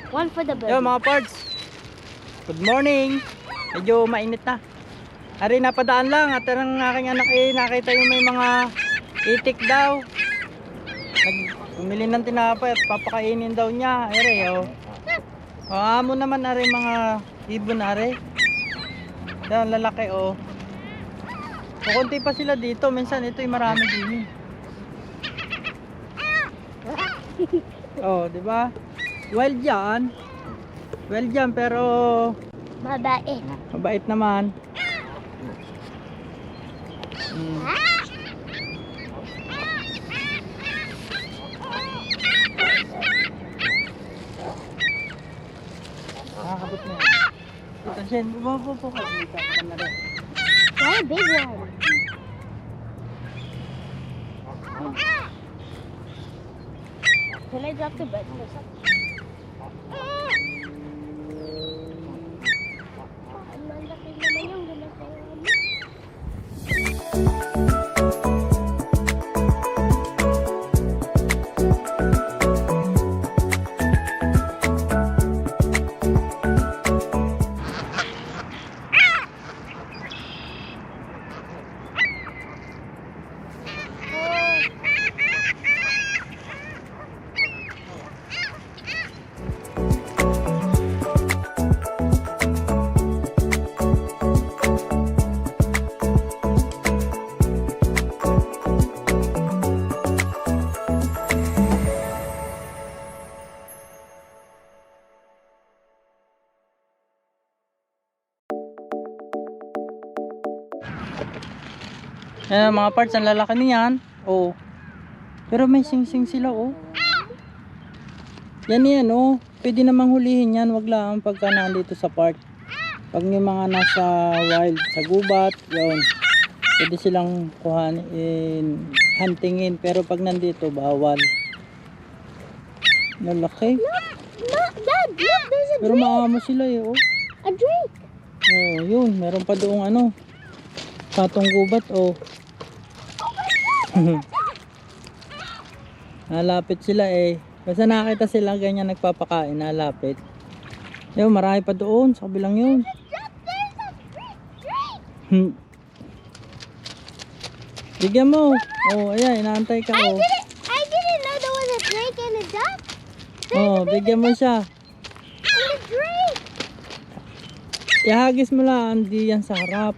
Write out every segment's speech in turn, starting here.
One for the baby. Yo mga parts, good morning. Medyo mainit na. Ari napadaan lang at ang aking anak nakita yung may mga itik daw. Bumili ng tinapay at papakainin daw niya. Ari amo naman ari mga ibon ari. Yan lalaki Kukunti pa sila dito, minsan ito yung marami din. Di ba? Wild yan. Wild yan pero mabait. Mabait naman. Nakakabot na yan. Ito siya, bubo ka. Ito na rin. What a big one. Can I drop the bed for a second? Ang laki naman yung ginagawa mo. Ayan mga parts, ang lalaki niyan. Pero may sing-sing sila Yan pwede namang hulihin yan. Wag lang pagka nandito sa park. Pag yung mga nasa wild, sa gubat, yun, pwede silang kuhanin, huntingin. Pero pag nandito, bawal. Lalaki. Dad, look, there's a Pero drake. maamo sila A drake. Yun, meron pa doong patong gubat nalapit sila basta nakita sila ganyan nagpapakain, nalapit yun, marami pa doon sa kabilang yun. Bigyan mo. Ayan, inaantay ka. I didn't know there was a drake and a duck. Bigyan mo siya. And a drake. Ihagis mo lang, hindi yan sa harap.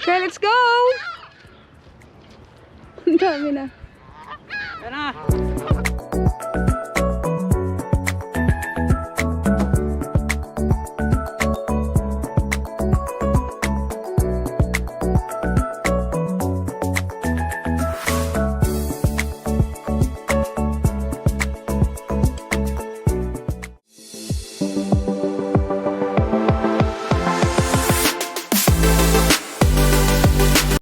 Okay, let's go! Ang dami na.